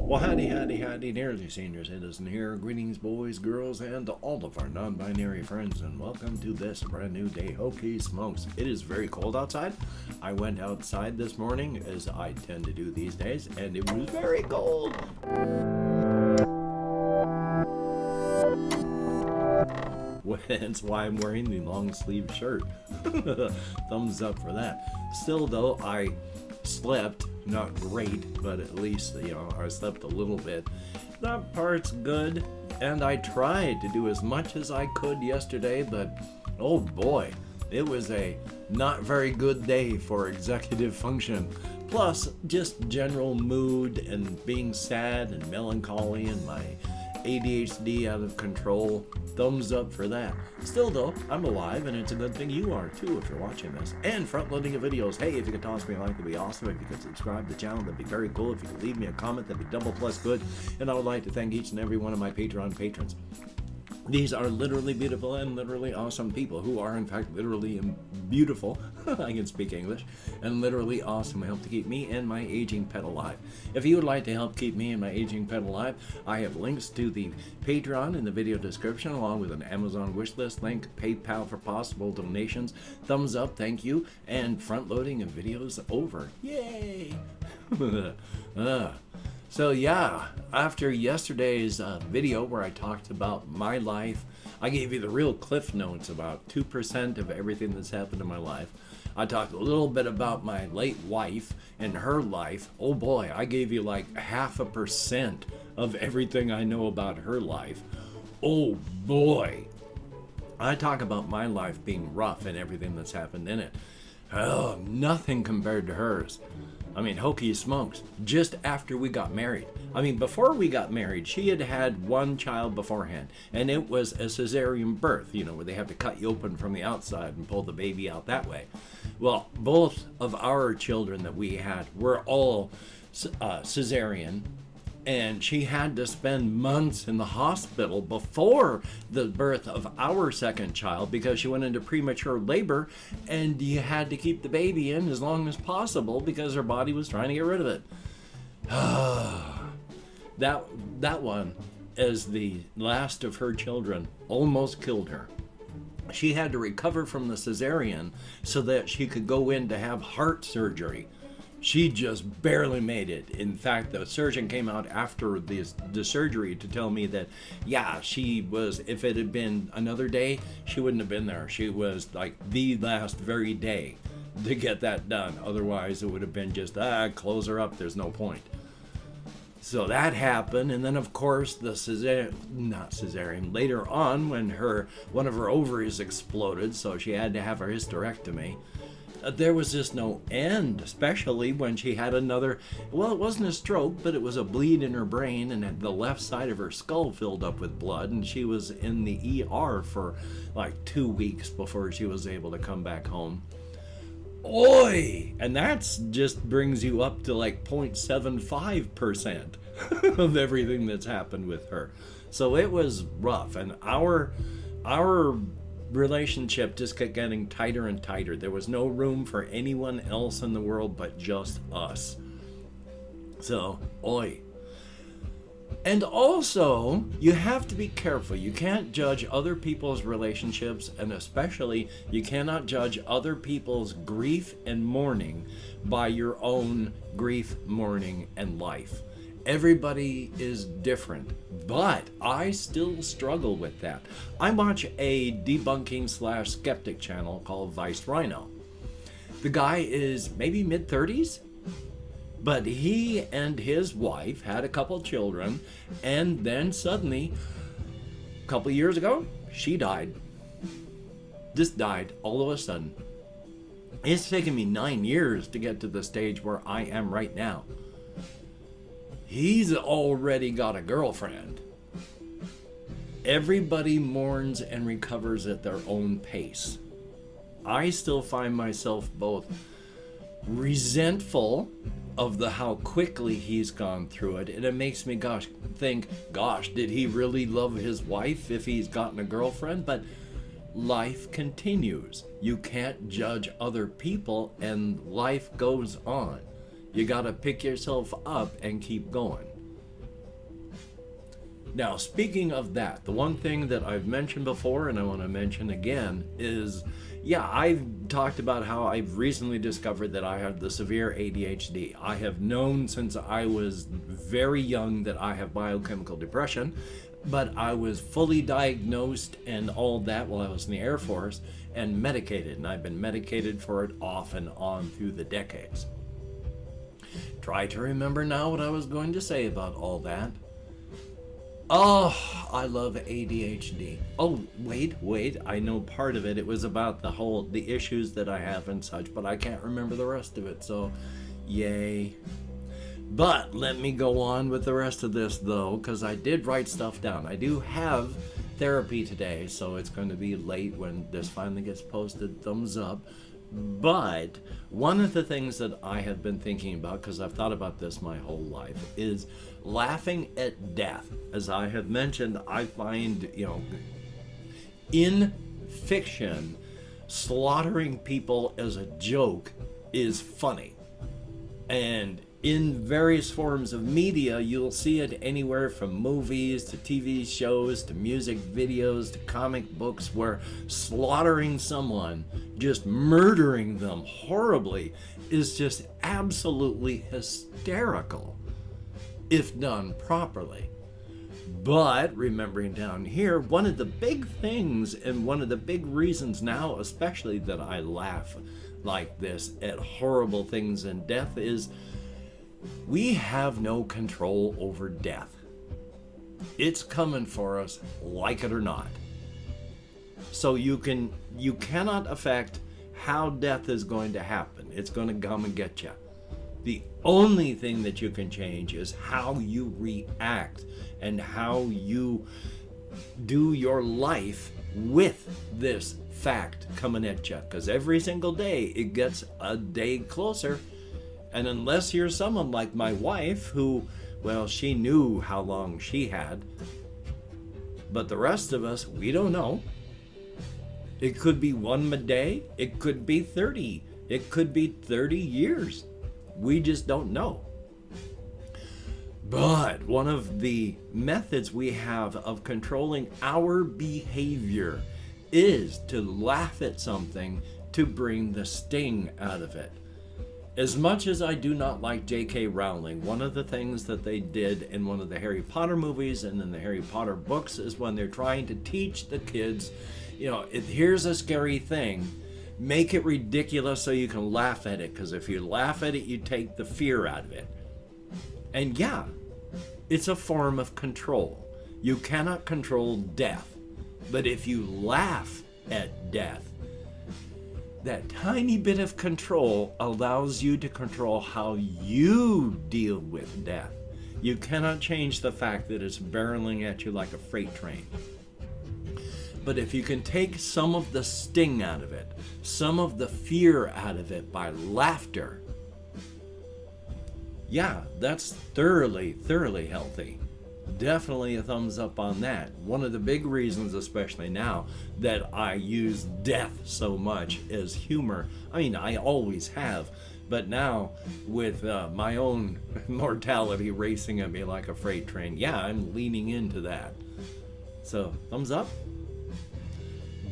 Well, howdy, nearly senior citizen here. Greetings, boys, girls, and to all of our non binary friends, and welcome to this brand new day. Hokey smokes. It is very cold outside. I went outside this morning, as I tend to do these days, and it was very cold. That's why I'm wearing the long sleeve shirt. Thumbs up for that. Still, though, I slept not great, but at least I slept a little bit. That part's good, and I tried to do as much as I could yesterday, but oh boy, it was a not very good day for executive function. Plus, just general mood and being sad and melancholy and my ADHD out of control. Thumbs up for that. Still though, I'm alive, and it's a good thing you are too if you're watching this. And front-loading of videos. Hey, if you could toss me a like, that'd be awesome. If you could subscribe to the channel, that'd be very cool. If you could leave me a comment, that'd be double plus good. And I would like to thank each and every one of my Patreon patrons. These are literally beautiful and literally awesome people who are, in fact, literally beautiful. I can speak English. And literally awesome. Help to keep me and my aging pet alive. If you would like to help keep me and my aging pet alive, I have links to the Patreon in the video description, along with an Amazon wishlist link, PayPal for possible donations. Thumbs up, thank you, and front loading of videos over. Yay! So yeah, after yesterday's video where I talked about my life, I gave you the real cliff notes about 2% of everything that's happened in my life. I talked a little bit about my late wife and her life. Oh boy, I gave you like 0.5% of everything I know about her life. Oh boy. I talk about my life being rough and everything that's happened in it. Oh, nothing compared to hers. I mean, Hokey smokes. Just after we got married. I mean, before we got married, she had had one child beforehand, and it was a cesarean birth, where they have to cut you open from the outside and pull the baby out that way. Well, both of our children that we had were all cesarean, and she had to spend months in the hospital before the birth of our second child because she went into premature labor, and you had to keep the baby in as long as possible because her body was trying to get rid of it. That one, as the last of her children, almost killed her. She had to recover from the cesarean so that she could go in to have heart surgery. She just barely made it. In fact, the surgeon came out after the surgery to tell me that, yeah, she was, if it had been another day, she wouldn't have been there. She was like the last very day to get that done. Otherwise, it would have been just, close her up. There's no point. So that happened, and then of course the cesarean, later on when one of her ovaries exploded, so she had to have her hysterectomy. There was just no end, especially when she had another, well, it wasn't a stroke, but it was a bleed in her brain, and the left side of her skull filled up with blood, and she was in the ER for like 2 weeks before she was able to come back home. Oi! And that's just brings you up to like 0.75% of everything that's happened with her. So it was rough, and our relationship just kept getting tighter and tighter. There was no room for anyone else in the world but just us. So, oi. And also, you have to be careful. You can't judge other people's relationships, and especially, you cannot judge other people's grief and mourning by your own grief, mourning, and life. Everybody is different, but I still struggle with that. I watch a debunking / skeptic channel called Vice Rhino. The guy is maybe mid-30s, but he and his wife had a couple children, and then suddenly, a couple years ago, she died. Just died all of a sudden. It's taken me 9 years to get to the stage where I am right now. He's already got a girlfriend. Everybody mourns and recovers at their own pace. I still find myself both resentful of how quickly he's gone through it, and it makes me think, did he really love his wife if he's gotten a girlfriend? But life continues. You can't judge other people, and life goes on. You gotta pick yourself up and keep going. Now, speaking of that, the one thing that I've mentioned before and I want to mention again is, yeah, I've talked about how I've recently discovered that I have the severe ADHD. I have known since I was very young that I have biochemical depression, but I was fully diagnosed and all that while I was in the Air Force and medicated, and I've been medicated for it off and on through the decades. Try to remember now what I was going to say about all that. Oh, I love ADHD. Oh, wait, I know part of it. It was about the issues that I have and such, but I can't remember the rest of it, so yay. But let me go on with the rest of this, though, because I did write stuff down. I do have therapy today, so it's going to be late when this finally gets posted. Thumbs up. But one of the things that I have been thinking about, because I've thought about this my whole life, is laughing at death. As I have mentioned, I find, in fiction, slaughtering people as a joke is funny. And in various forms of media, you'll see it anywhere from movies to TV shows to music videos to comic books, where slaughtering someone, just murdering them horribly, is just absolutely hysterical if done properly. But remembering down here, one of the big things and one of the big reasons now, especially that I laugh like this at horrible things and death, is we have no control over death. It's coming for us, like it or not. So you cannot affect how death is going to happen. It's going to come and get you. The only thing that you can change is how you react and how you do your life with this fact coming at you. Because every single day it gets a day closer. And unless you're someone like my wife who, well, she knew how long she had. But the rest of us, we don't know. It could be 1 day. It could be 30. It could be 30 years. We just don't know. But one of the methods we have of controlling our behavior is to laugh at something to bring the sting out of it. As much as I do not like J.K. Rowling, one of the things that they did in one of the Harry Potter movies and in the Harry Potter books is when they're trying to teach the kids, here's a scary thing, make it ridiculous so you can laugh at it, because if you laugh at it, you take the fear out of it. And yeah, it's a form of control. You cannot control death, but if you laugh at death, that tiny bit of control allows you to control how you deal with death. You cannot change the fact that it's barreling at you like a freight train. But if you can take some of the sting out of it, some of the fear out of it by laughter, yeah, that's thoroughly, thoroughly healthy. Definitely a thumbs up on that. One of the big reasons, especially now, that I use death so much as humor. I mean, I always have, but now with my own mortality racing at me like a freight train, yeah, I'm leaning into that. So, thumbs up.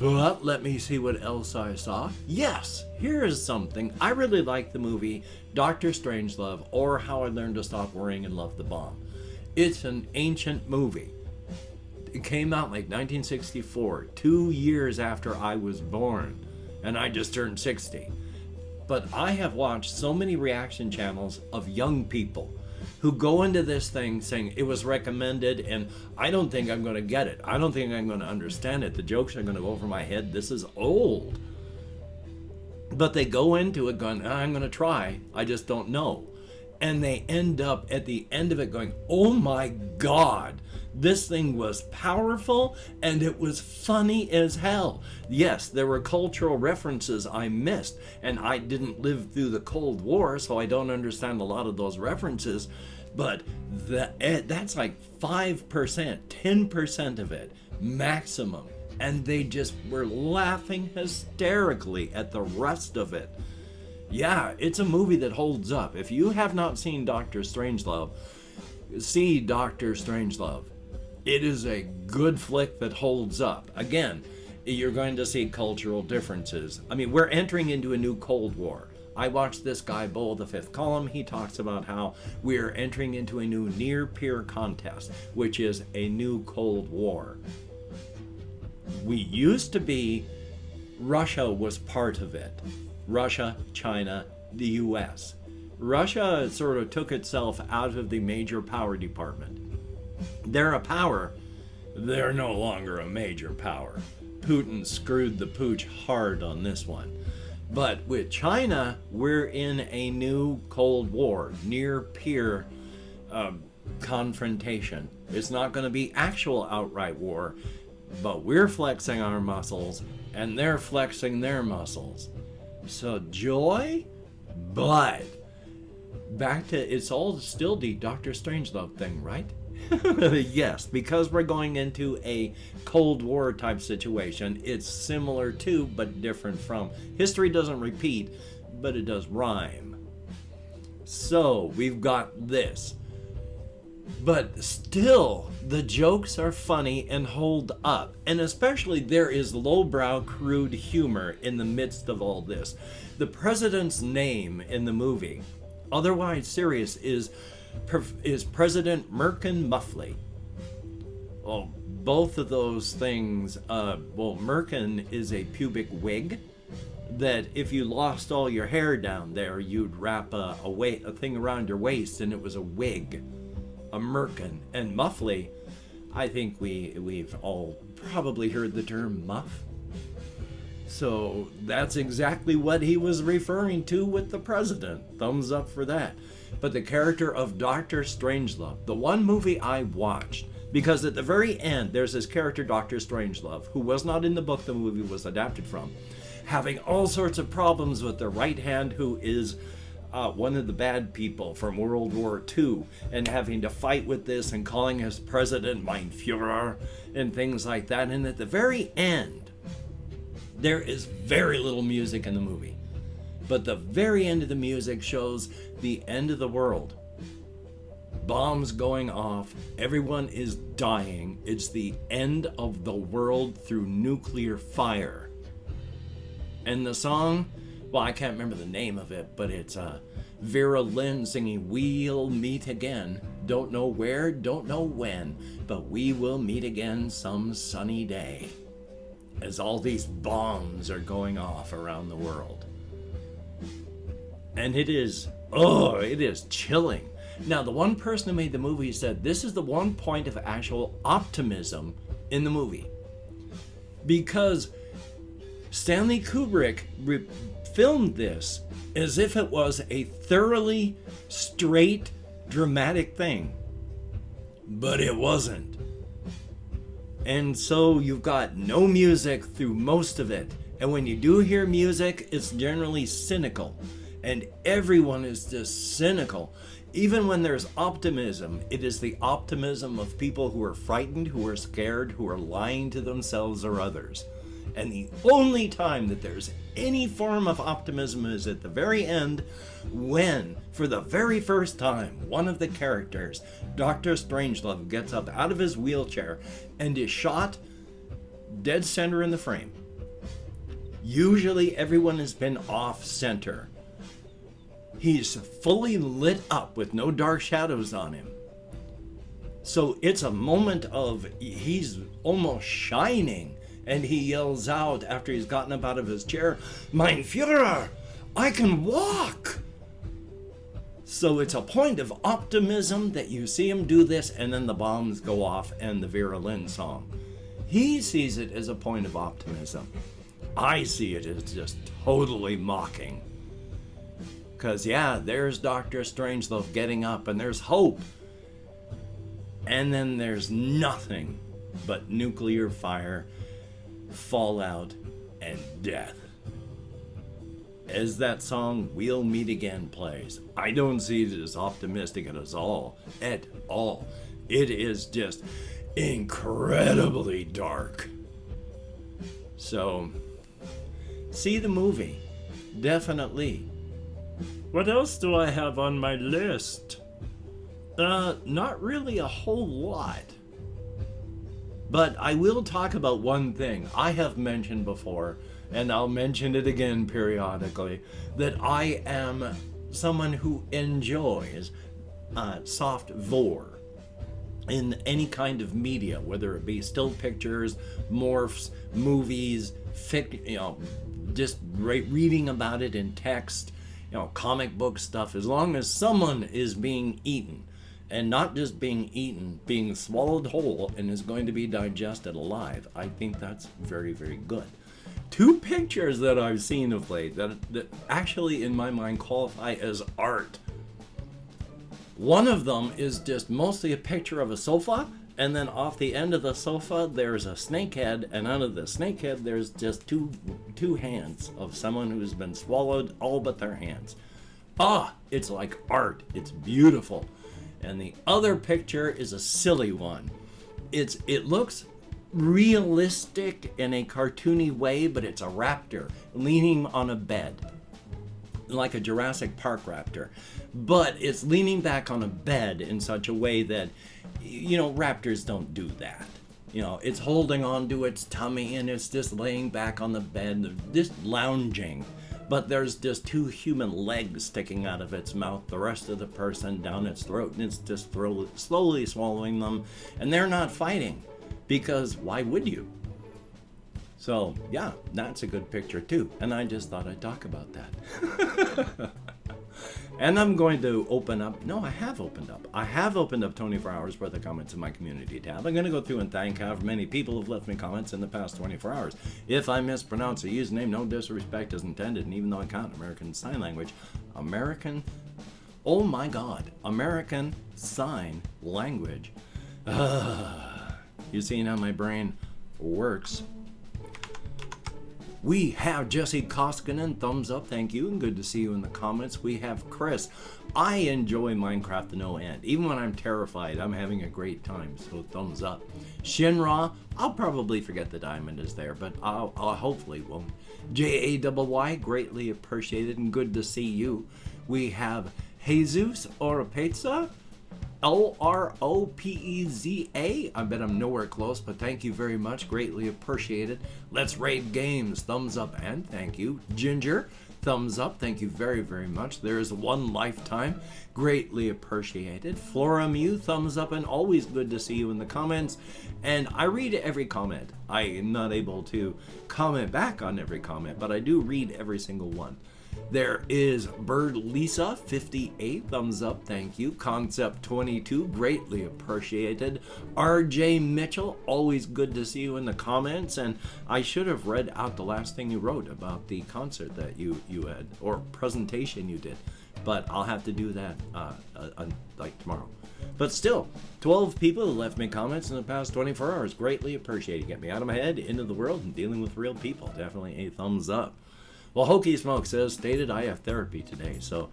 But let me see what else I saw. Yes, here is something. I really like the movie Dr. Strangelove, or How I Learned to Stop Worrying and Love the Bomb. It's an ancient movie. It came out like 1964, 2 years after I was born, and I just turned 60. But I have watched so many reaction channels of young people who go into this thing saying it was recommended and I don't think I'm going to get it. I don't think I'm going to understand it. The jokes are going to go over my head. This is old. But they go into it going, I'm going to try. I just don't know. And they end up at the end of it going, oh my God, this thing was powerful and it was funny as hell. Yes, there were cultural references I missed, and I didn't live through the Cold War, so I don't understand a lot of those references. But that's like 5%, 10% of it, maximum. And they just were laughing hysterically at the rest of it. Yeah, it's a movie that holds up. If you have not seen Dr. Strangelove, see Dr. Strangelove. It is a good flick that holds up. Again, you're going to see cultural differences. I mean, we're entering into a new Cold War. I watched this guy, Bull, the Fifth Column. He talks about how we're entering into a new near-peer contest, which is a new Cold War. We used to be, Russia was part of it. Russia, China, the US. Russia sort of took itself out of the major power department. They're a power. They're no longer a major power. Putin screwed the pooch hard on this one. But with China, we're in a new Cold War, near-peer confrontation. It's not going to be actual outright war, but we're flexing our muscles, and they're flexing their muscles. So joy, but back to, it's all still the Doctor Strangelove thing, right? Yes, because we're going into a Cold War type situation. It's similar to, but different from. History doesn't repeat, but it does rhyme. So we've got this. But still, the jokes are funny and hold up. And especially there is lowbrow, crude humor in the midst of all this. The president's name in the movie, otherwise serious, is President Merkin Muffley. Well, both of those things, Merkin is a pubic wig that if you lost all your hair down there, you'd wrap a thing around your waist and it was a wig, a merkin. And Muffley, I think we've all probably heard the term muff. So that's exactly what he was referring to with the president. Thumbs up for that. But the character of Dr. Strangelove, the one movie I watched, because at the very end, there's this character, Dr. Strangelove, who was not in the book the movie was adapted from, having all sorts of problems with the right hand, who is one of the bad people from World War II, and having to fight with this and calling his president Mein Führer and things like that. And at the very end, there is very little music in the movie. But the very end of the music shows the end of the world. Bombs going off, everyone is dying. It's the end of the world through nuclear fire. And the song, well, I can't remember the name of it, but it's Vera Lynn singing, "We'll meet again. Don't know where, don't know when, but we will meet again some sunny day." As all these bombs are going off around the world. And it is chilling. Now, the one person who made the movie said this is the one point of actual optimism in the movie. Because Stanley Kubrick filmed this as if it was a thoroughly straight, dramatic thing. But it wasn't. And so you've got no music through most of it. And when you do hear music, it's generally cynical. And everyone is just cynical. Even when there's optimism, it is the optimism of people who are frightened, who are scared, who are lying to themselves or others. And the only time that there's any form of optimism is at the very end, when, for the very first time, one of the characters, Dr. Strangelove, gets up out of his wheelchair and is shot dead center in the frame. Usually everyone has been off center. He's fully lit up with no dark shadows on him. So it's a moment of, he's almost shining, and he yells out after he's gotten up out of his chair, "Mein Führer, I can walk!" So it's a point of optimism that you see him do this, and then the bombs go off and the Vera Lynn song. He sees it as a point of optimism. I see it as just totally mocking. Because, yeah, there's Dr. Strangelove getting up, and there's hope. And then there's nothing but nuclear fire, fallout, and death. As that song, "We'll Meet Again," plays, I don't see it as optimistic at all. At all. It is just incredibly dark. So, see the movie. Definitely. What else do I have on my list? Not really a whole lot. But I will talk about one thing I have mentioned before, and I'll mention it again periodically, that I am someone who enjoys soft vor in any kind of media, whether it be still pictures, morphs, movies, just reading about it in text, comic book stuff, as long as someone is being eaten. And not just being eaten, being swallowed whole and is going to be digested alive. I think that's very, very good. 2 pictures that I've seen of late that actually in my mind qualify as art. One of them is just mostly a picture of a sofa, and then off the end of the sofa there's a snake head, and out of the snake head there's just two hands of someone who's been swallowed, all but their hands. It's like art. It's beautiful. And the other picture is a silly one. It looks realistic in a cartoony way, but it's a raptor leaning on a bed, like a Jurassic Park raptor. But it's leaning back on a bed in such a way that, raptors don't do that. It's holding on to its tummy and it's just laying back on the bed, just lounging. But there's just 2 human legs sticking out of its mouth, the rest of the person down its throat, and it's just slowly swallowing them. And they're not fighting, because why would you? So, yeah, that's a good picture too. And I just thought I'd talk about that. And I'm going to open up. No, I have opened up. I have opened up 24 hours worth of comments in my community tab. I'm going to go through and thank however many people have left me comments in the past 24 hours. If I mispronounce a username, no disrespect is intended. And even though I can't American Sign Language, oh my God, American Sign Language. You seen how my brain works. We have Jesse Koskinen, thumbs up, thank you, and good to see you in the comments. We have Chris. I enjoy Minecraft to no end. Even when I'm terrified, I'm having a great time, so thumbs up. Shinra, I'll probably forget the diamond is there, but I'll hopefully won't. JAYY, greatly appreciated and good to see you. We have Jesus Oropeza. Oropeza. I bet I'm nowhere close, but thank you very much. Greatly appreciated. Let's Raid Games. Thumbs up and thank you. Ginger. Thumbs up. Thank you very, very much. There's One Lifetime. Greatly appreciated. Flora Mew. Thumbs up and always good to see you in the comments. And I read every comment. I am not able to comment back on every comment, but I do read every single one. There is Bird Lisa 58, thumbs up, thank you. Concept 22, greatly appreciated. RJ Mitchell, always good to see you in the comments. And I should have read out the last thing you wrote about the concert that you had, or presentation you did, but I'll have to do that like tomorrow. But still, 12 people left me comments in the past 24 hours. Greatly appreciated. Get me out of my head, into the world, and dealing with real people. Definitely a thumbs up. Well, Hokey Smoke says, stated I have therapy today, so,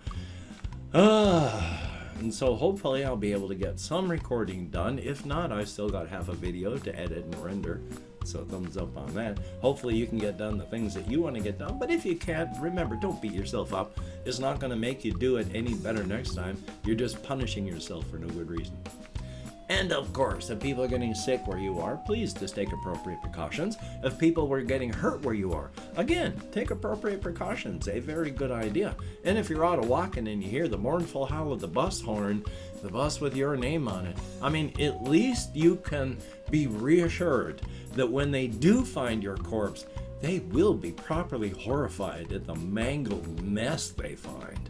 and so hopefully I'll be able to get some recording done. If not, I still got half a video to edit and render, so thumbs up on that. Hopefully you can get done the things that you want to get done, but if you can't, remember, don't beat yourself up. It's not going to make you do it any better next time. You're just punishing yourself for no good reason. And of course, if people are getting sick where you are, please just take appropriate precautions. If people were getting hurt where you are, again, take appropriate precautions. A very good idea. And if you're out walking and you hear the mournful howl of the bus horn, the bus with your name on it, I mean, at least you can be reassured that when they do find your corpse, they will be properly horrified at the mangled mess they find.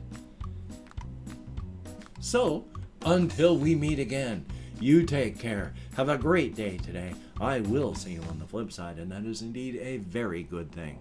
So, until we meet again, you take care. Have a great day today. I will see you on the flip side, and that is indeed a very good thing.